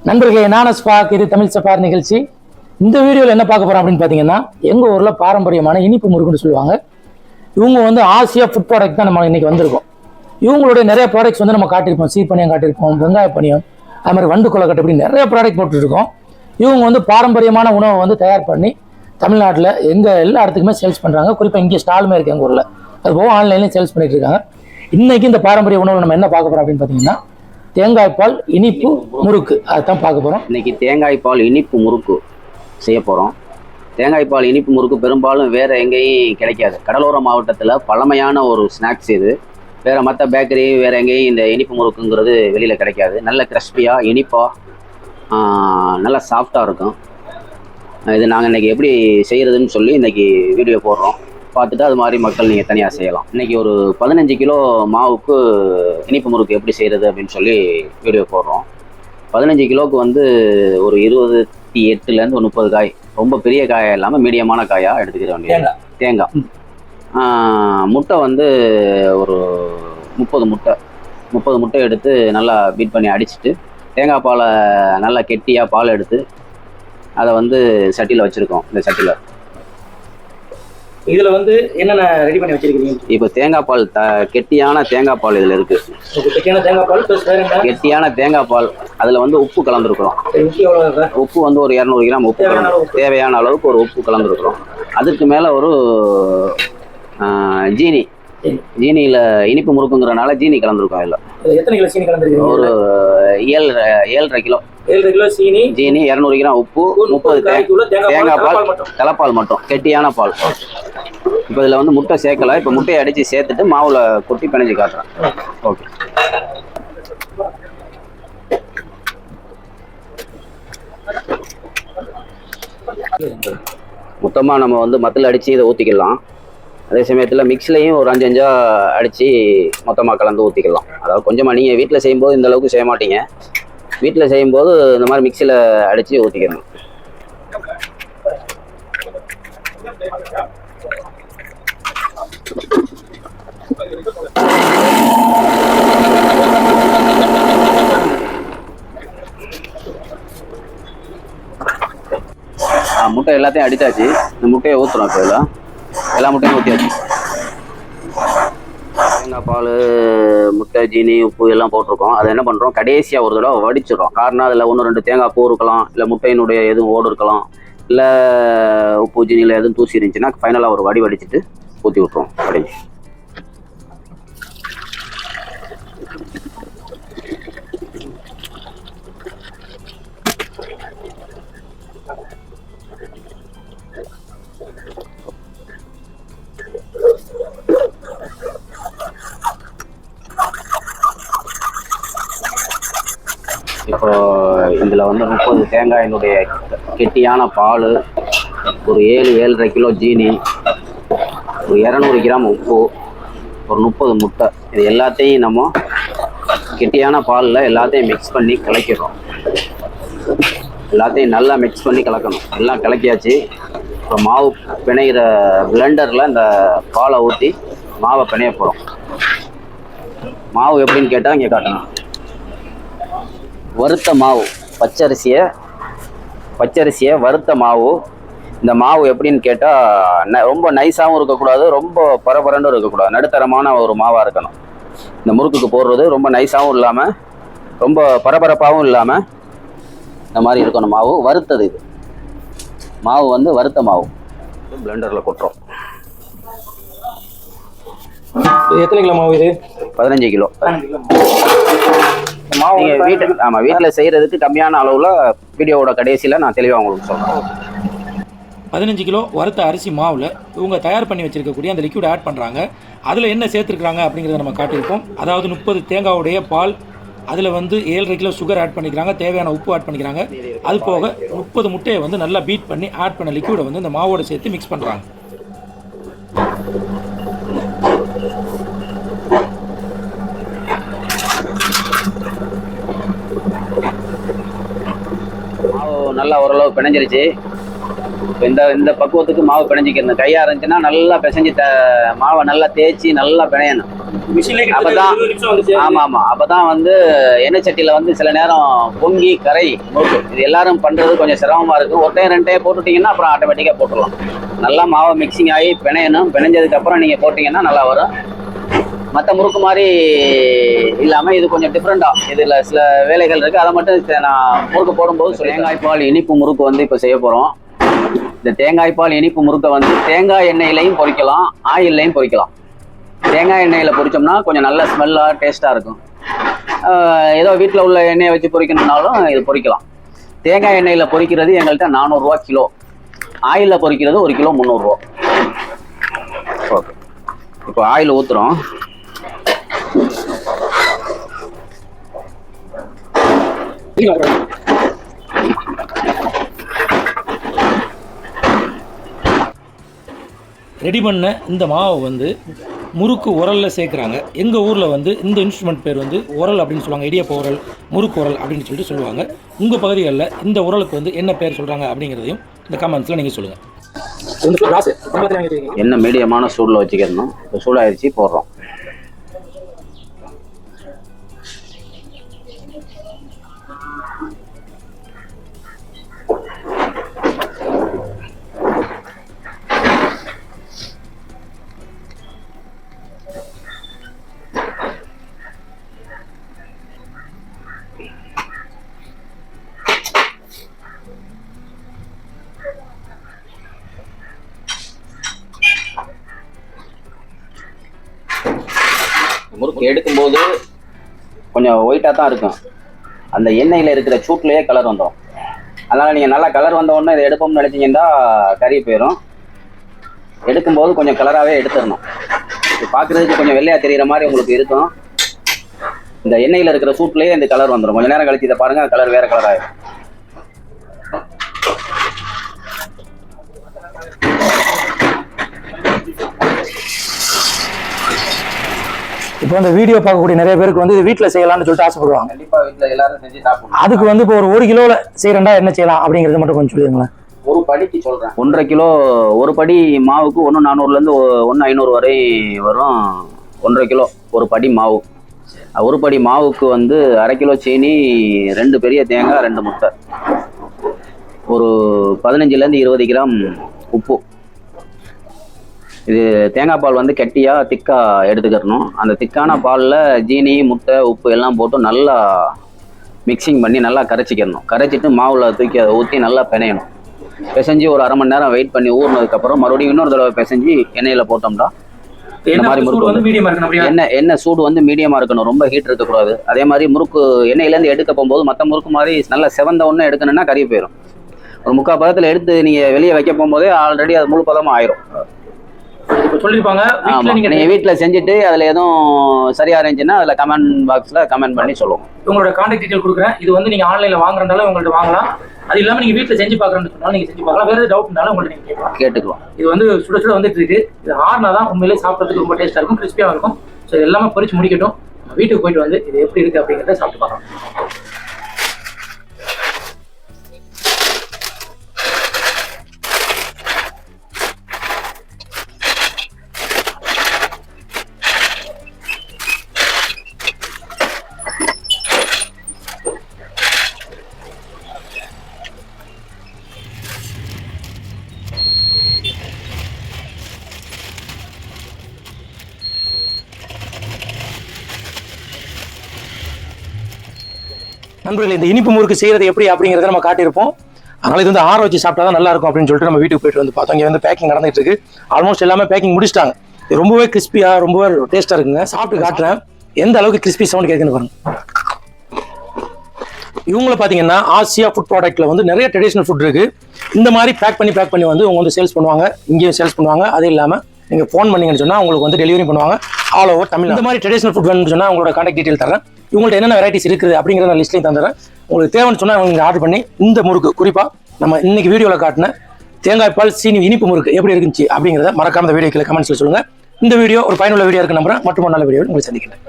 நண்பர்களே, நானஸ்பாக் இது தமிழ் சப்பார் நிகழ்ச்சி. இந்த வீடியோவில் என்ன பார்க்க போகிறோம் அப்படின்னு பார்த்தீங்கன்னா, எங்கள் ஊரில் பாரம்பரியமான இனிப்பு முறுக்குன்னு சொல்லுவாங்க. இவங்க வந்து ஆசியா ஃபுட் ப்ராடக்ட் தான் நம்ம இன்றைக்கி வந்திருக்கோம். இவங்களுடைய நிறைய ப்ராடக்ட்ஸ் வந்து நம்ம காட்டியிருப்போம். சீப்பனியம் காட்டியிருப்போம், வெங்காய பனியம், அது மாதிரி வண்டு கொலக்கட்டை, இப்படி நிறைய ப்ராடக்ட் போட்டுருக்கோம். இவங்க வந்து பாரம்பரியமான உணவை வந்து தயார் பண்ணி தமிழ்நாட்டில் எல்லா இடத்துக்குமே சேல்ஸ் பண்ணுறாங்க. குறிப்பாக இங்கே ஸ்டாலுமே இருக்குது எங்கள் ஊரில். அது போக ஆன்லைன்லேயும் சேல்ஸ் பண்ணிகிட்டு இருக்காங்க. இன்றைக்கி இந்த பாரம்பரிய உணவு நம்ம என்ன பார்க்க போகிறோம் அப்படின்னு பார்த்தீங்கன்னா, தேங்காய் பால் இனிப்பு முறுக்கு, அதுதான் பார்க்க போகிறோம். இன்றைக்கி தேங்காய் பால் இனிப்பு முறுக்கு செய்ய போகிறோம். தேங்காய் பால் இனிப்பு முறுக்கு பெரும்பாலும் வேறு எங்கேயும் கிடைக்காது. கடலோர மாவட்டத்தில் பழமையான ஒரு ஸ்நாக்ஸ் இது. வேறு மற்ற பேக்கரி வேறு எங்கேயும் இந்த இனிப்பு முறுக்குங்கிறது வெளியில் கிடைக்காது. நல்ல கிறிஸ்பியாக இனிப்பாக நல்லா சாஃப்டாக இருக்கும். இது நாங்கள் இன்றைக்கி எப்படி செய்கிறதுன்னு சொல்லி இன்றைக்கி வீடியோ போடுறோம். பார்த்துட்டு அது மாதிரி மக்கள் நீங்கள் தனியாக செய்யலாம். இன்றைக்கி ஒரு 15 கிலோ மாவுக்கு இனிப்பு முறுக்கு எப்படி செய்கிறது அப்படின்னு சொல்லி வீடியோ போடுறோம். 15 கிலோவுக்கு வந்து ஒரு 28லேருந்து 30 காய், ரொம்ப பெரிய காயாக இல்லாமல் மீடியமான காயாக எடுத்துக்கிற வேண்டியது. தேங்காய் முட்டை வந்து ஒரு 30 முட்டை எடுத்து நல்லா பீட் பண்ணி அடிச்சுட்டு, தேங்காய் பாலை நல்லா கெட்டியாக பால் எடுத்து அதை வந்து சட்டியில் வச்சுருக்கோம். இந்த சட்டியில் இதில் வந்து என்னென்ன ரெடி பண்ணி வச்சிருக்கீங்க? இப்போ தேங்காய் பால் கெட்டியான தேங்காய் பால் இதில் இருக்குது. கெட்டியான தேங்காய் பால் ப்ளஸ் கெட்டியான தேங்காய் பால். அதில் வந்து உப்பு கலந்துருக்குறோம். உப்பு வந்து ஒரு 200 கிராம் உப்பு தேவையான அளவுக்கு ஒரு உப்பு கலந்துருக்குறோம். அதுக்கு மேலே ஒரு ஜீனியில் இனிப்பு முறுக்குங்கிறனால ஜீனி கலந்துருக்கோம். இல்லை எத்தனை கிலோ சீனி கலந்துருக்கீங்க? ஒரு 7.5 கிலோ ஜீனி, 200 கிராம் உப்பு, 30 தேங்காய் பால், தலைப்பால் மட்டும், கெட்டியான பால். இப்போ இதில் வந்து முட்டை சேர்க்கலை. இப்போ முட்டையை அடித்து சேர்த்துட்டு மாவில் கொட்டி பிணைஞ்சு காட்டுறேன். ஓகே. மொத்தமாக நம்ம வந்து மத்தில் அடித்து இதை ஊற்றிக்கலாம். அதே சமயத்தில் மிக்ஸிலையும் ஒரு 5 அடித்து மொத்தமாக கலந்து ஊற்றிக்கலாம். அதாவது கொஞ்சமாக நீங்கள் வீட்டில் செய்யும்போது இந்த அளவுக்கு செய்ய மாட்டீங்க. வீட்டில் செய்யும்போது இந்த மாதிரி மிக்ஸியில் அடித்து ஊற்றிக்கணும். முட்டை எல்லாத்தையும் அடித்தாச்சு. இந்த முட்டையை ஊற்றுறோம். இப்போ இதில் எல்லா முட்டையும் ஊற்றியாச்சு. தேங்காய் பால், முட்டை, ஜீனி, உப்பு எல்லாம் போட்டிருக்கோம். அதை என்ன பண்ணுறோம், கடைசியாக ஒரு தடவை வடிச்சிடுறோம். காரணம் அதில் 1-2 தேங்காய் பூ இருக்கலாம், இல்லை முட்டையினுடைய எதுவும் ஓடு இருக்கலாம், இல்லை உப்பு ஜீனியில் எதுவும் தூசி இருந்துச்சுன்னா ஃபைனலாக ஒரு வடிச்சிட்டு ஊற்றி விட்ருவோம். கடைசி இப்போ இதில் வந்து 30 தேங்காயினுடைய கெட்டியான பால், ஒரு 7-7.5 கிலோ ஜீனி, ஒரு 200 கிராம் உப்பு, ஒரு 30 முட்டை, இது எல்லாத்தையும் நம்ம கெட்டியான பாலில் எல்லாத்தையும் மிக்ஸ் பண்ணி கலக்கிறோம். எல்லாத்தையும் நல்லா மிக்ஸ் பண்ணி கலக்கணும். எல்லாம் கலக்கியாச்சு. இப்போ மாவு பிணைகிற பிளெண்டரில் இந்த பாலை ஊற்றி மாவை பிணைய போகிறோம். மாவு எப்படின்னு கேட்டால் இங்கே காட்டணும். வறுத்த மாவு, பச்சரிசியை வறுத்த மாவு. இந்த மாவு எப்படின்னு கேட்டால் ரொம்ப நைஸாகவும் இருக்கக்கூடாது, ரொம்ப பரபரண்டும் இருக்கக்கூடாது, நடுத்தரமான ஒரு மாவாக இருக்கணும். இந்த முறுக்குக்கு போடுறது ரொம்ப நைஸாகவும் இல்லாமல் ரொம்ப பரபரப்பாகவும் இல்லாமல் இந்த மாதிரி இருக்கணும். மாவு வறுத்தது. இது மாவு வந்து வறுத்த மாவு. பிளெண்டரில் கொட்டுறோம். எத்தனை கிலோ மாவு இது? 15 கிலோ. நீங்கள் வீட்டில் செய்கிறதுக்கு கம்மியான அளவில் வீடியோவோட கடைசியில் நான் தெளிவாக உங்களுக்கு சொல்கிறேன். 15 கிலோ வறுத்த அரிசி மாவில் இவங்க தயார் பண்ணி வச்சுருக்கக்கூடிய அந்த லிக்விட் ஆட் பண்ணுறாங்க. அதில் என்ன சேர்த்துருக்குறாங்க அப்படிங்கிறத நம்ம காட்டியிருப்போம். அதாவது 30 தேங்காவுடைய பால், அதில் வந்து 7.5 கிலோ சுகர் ஆட் பண்ணிக்கிறாங்க, தேவையான உப்பு ஆட் பண்ணிக்கிறாங்க. அது போக 30 முட்டையை வந்து நல்லா பீட் பண்ணி ஆட் பண்ண லிக்விடை வந்து இந்த மாவோடு சேர்த்து மிக்ஸ் பண்ணுறாங்க. மாவு நல்லா ஓரளவு பிணைஞ்சிருச்சு. இந்த பக்குவத்துக்கு மாவு பிணைஞ்சிக்கணும். கையாக இருந்துச்சுன்னா நல்லா பிசைஞ்சு மாவை நல்லா தேய்ச்சி நல்லா பிணையணும். அப்பதான் ஆமா அப்பதான் வந்து எண்ணெய் சட்டியில வந்து சில நேரம் பொங்கி கரை முறுக்கு இது எல்லாரும் பண்றது கொஞ்சம் சிரமமா இருக்கு. ஒரு டைம் 2 டைம் போட்டுட்டீங்கன்னா அப்புறம் ஆட்டோமேட்டிக்கா போட்டுடலாம். நல்லா மாவை மிக்சிங் ஆகி பிணையணும். பிணைஞ்சதுக்கு அப்புறம் நீங்க போட்டீங்கன்னா நல்லா வரும். மற்ற முறுக்கு மாதிரி இல்லாம இது கொஞ்சம் டிஃப்ரெண்டா இதுல சில வேலைகள் இருக்கு. அதை மட்டும் நான் முறுக்கு போடும்போது தேங்காய் பால் இனிப்பு முறுக்கு வந்து இப்ப செய்ய போறோம். இந்த தேங்காய் பால் இனிப்பு முறுக்கை வந்து தேங்காய் எண்ணெயிலையும் பொரிக்கலாம், ஆயில்லையும் பொரிக்கலாம். தேங்காய் எண்ணெயில பொரிச்சோம்னா கொஞ்சம் நல்ல ஸ்மெல்லா டேஸ்டா இருக்கும். ஏதோ வீட்டில் உள்ள எண்ணெயை வச்சு பொரிக்கணும்னாலும் இது பொரிக்கலாம். தேங்காய் எண்ணெயில பொரிக்கிறது எங்கள்கிட்ட 400 ரூபா கிலோ, ஆயிலில் பொரிக்கிறது 1 கிலோ 300 ரூபா. ஓகே, இப்போ ஆயில் ஊத்துறோம். ரெடி பண்ண இந்த மாவை வந்து முறுக்கு உரலில் சேர்க்குறாங்க. எங்கள் ஊரில் வந்து இந்த இன்ஸ்ட்ருமெண்ட் பேர் வந்து உரல் அப்படின்னு சொல்லுவாங்க. இடியப்ப உரல், முறுக்கு உரல் அப்படின்னு சொல்லிட்டு சொல்லுவாங்க. உங்கள் பகுதிகளில் இந்த உரலுக்கு வந்து என்ன பேர் சொல்கிறாங்க அப்படிங்கிறதையும் இந்த கமெண்ட்ஸில் நீங்கள் சொல்லுங்கள். என்ன மீடியமான சூடில் வச்சுக்கணும். இப்போ சூடாயிருச்சு, போடுறோம். முறுக்கு எடுக்கும்போது கொஞ்சம் ஒயிட்டாக தான் இருக்கும். அந்த எண்ணெயில் இருக்கிற சூட்லேயே கலர் வந்துடும். அதனால் நீங்கள் நல்லா கலர் வந்த உடனே இதை எடுப்போம்னு நினச்சிங்கன்னா கறி போயிடும். எடுக்கும்போது கொஞ்சம் கலராகவே எடுத்துடணும். இது பார்க்குறதுக்கு கொஞ்சம் வெள்ளையாக தெரிகிற மாதிரி உங்களுக்கு இருக்கும். இந்த எண்ணெயில் இருக்கிற சூட்லேயே இந்த கலர் வந்துடும். கொஞ்சம் நேரம் கழிச்சு இதை பாருங்கள், கலர் வேறு கலர் ஆகிடும். இப்போ இந்த வீடியோ பார்க்கக்கூடிய நிறைய பேருக்கு வந்து இது வீட்டில் செய்யலாம்னு சொல்லிட்டு ஆசைப்படுவாங்க. கண்டிப்பாக வீட்டில் எல்லாரும் செஞ்சு சாப்பிடணும். அதுக்கு வந்து இப்போ ஒரு 1 கிலோவில் செய்கிறண்டா என்ன செய்யலாம் அப்படிங்கிறது மட்டும் கொஞ்சம் சொல்லுங்களேன். ஒரு படிக்கு சொல்கிறேன். 1.5 கிலோ ஒரு படி மாவுக்கு 1.400 1.500 வரை வரும். 1.5 கிலோ ஒரு படி மாவு. ஒரு படி மாவுக்கு வந்து 1/2 கிலோ சீனி, 2 பெரிய தேங்காய், 2 முட்டை, ஒரு 15 20 கிராம் உப்பு. இது தேங்காய் பால் வந்து கெட்டியாக திக்காக எடுத்துக்கிறணும். அந்த திக்கான பாலில் ஜீனி, முட்டை, உப்பு எல்லாம் போட்டு நல்லா மிக்சிங் பண்ணி நல்லா கரைச்சிக்கிறணும். கரைச்சிட்டு மாவில் தூக்கி அதை ஊற்றி நல்லா பிணையணும். பிசைஞ்சு ஒரு 1/2 மணி நேரம் வெயிட் பண்ணி ஊறினதுக்கப்புறம் மறுபடியும் இன்னொரு தடவை பிசைஞ்சு எண்ணெயில் போட்டோம்னா இந்த மாதிரி முறுக்கு வந்து எண்ணெய் சூடு வந்து மீடியமாக இருக்கணும். ரொம்ப ஹீட் இருக்கக்கூடாது. அதே மாதிரி முறுக்கு எண்ணெயிலேருந்து எடுக்க போகும்போது மற்ற முறுக்கு மாதிரி நல்லா செவந்த ஒன்று எடுக்கணும்னா கறி போயிடும். ஒரு 3/4 பதத்தில் எடுத்து நீங்கள் வெளியே வைக்க போகும்போதே ஆல்ரெடி அது முழு பதமாக ஆயிரும். சொல்லிருப்பாங்க. நீங்க வீட்டுல செஞ்சுட்டு அதுல எதுவும் சரியா இருந்துச்சுன்னா அதுல கமெண்ட் பாக்ஸ்ல கமெண்ட் பண்ணி சொல்லுவோம். உங்களோட கான்டாக்ட் டீடைல் கொடுக்குறேன். இது வந்து நீங்க ஆன்லைன்ல வாங்குறதால உங்கள்ட்ட வாங்கலாம். அது இல்லாம நீங்க வீட்டுல செஞ்சு பாக்குறேன்னு சொன்னாலும் நீங்க செஞ்சு பார்க்கலாம். வேற ஏதாவது டவுட் இருந்தாலும் உங்கள்ட்ட நீங்க கேட்டுக்கலாம். இது வந்து சுட சுட வந்துட்டு இருக்கு. இது ஆறுனாதான் உண்மையிலே சாப்பிட்றதுக்கு ரொம்ப டேஸ்டா இருக்கும், கிறிஸ்பியா இருக்கும். ஸோ இது எல்லாமே பொரிச்சு முடிக்கட்டும். நம்ம வீட்டுக்கு போயிட்டு வந்து இது எப்படி இருக்கு அப்படிங்கிறத சாப்பிட்டு பார்க்கலாம். நண்பர்களே, இந்த இனிப்பு முறுக்கு செய்கிறது எப்படி அப்படிங்கிறத நம்ம காட்டியிருப்போம். அதனால் இது வந்து ஆற வச்சு சாப்பிட்டா தான் நல்லா இருக்கும் அப்படின்னு சொல்லிட்டு நம்ம வீட்டுக்கு போயிட்டு வந்து பார்த்தோம். இங்கே வந்து பேக்கிங் நடந்துகிட்டு இருக்கு. ஆல்மோஸ்ட் எல்லாமே பேக்கிங் முடிச்சிட்டாங்க. இது ரொம்பவே கிறிஸ்பியாக ரொம்பவே டேஸ்ட்டாக இருக்குங்க. சாப்பிட்டு காட்டுறேன் எந்த அளவுக்கு கிறிஸ்பி சவுண்ட் கேட்குன்னு பாருங்க. இவங்கள பார்த்தீங்கன்னா ஆசியா ஃபுட் ப்ராடக்ட்டில் வந்து நிறைய ட்ரெடிஷ்னல் ஃபுட் இருக்குது. இந்த மாதிரி பேக் பண்ணி வந்து அவங்க வந்து சேல்ஸ் பண்ணுவாங்க. இங்கேயும் சேல்ஸ் பண்ணுவாங்க. அது இல்லாமல் நீங்கள் ஃபோன் பண்ணீங்கன்னு சொன்னால் உங்களுக்கு வந்து டெலிவரி பண்ணுவாங்க ஆல் ஓவர் தமிழ். இந்த மாதிரி ட்ரெடிஷ்னல் ஃபுட் வேணும்னு சொன்னால் உங்களோட கான்டாக்ட் டீட்டெயில் தரேன். இவங்கள்ட்ட என்னென்ன வெரைட்டிஸ் இருக்குது அப்படிங்கிறத நான் லிஸ்ட்லையும் தந்துடுறேன். உங்களுக்கு தேவைன்னு சொன்னால் அவங்க ஆர்டர் பண்ணி இந்த முறுக்கு குறிப்பாக நம்ம இன்னைக்கு வீடியோவில் காட்டின தேங்காய் பால் சீனி இனிப்பு முறுக்கு எப்படி இருந்துச்சு அப்படிங்கிறத மறக்காம இந்த வீடியோக்கு கமெண்ட்ஸில் சொல்லுங்கள். இந்த வீடியோ ஒரு பயனுள்ள வீடியோ இருக்கு நம்புறேன். மற்றும் நல்ல வீடியோ உங்களை சந்திக்கிறேன்.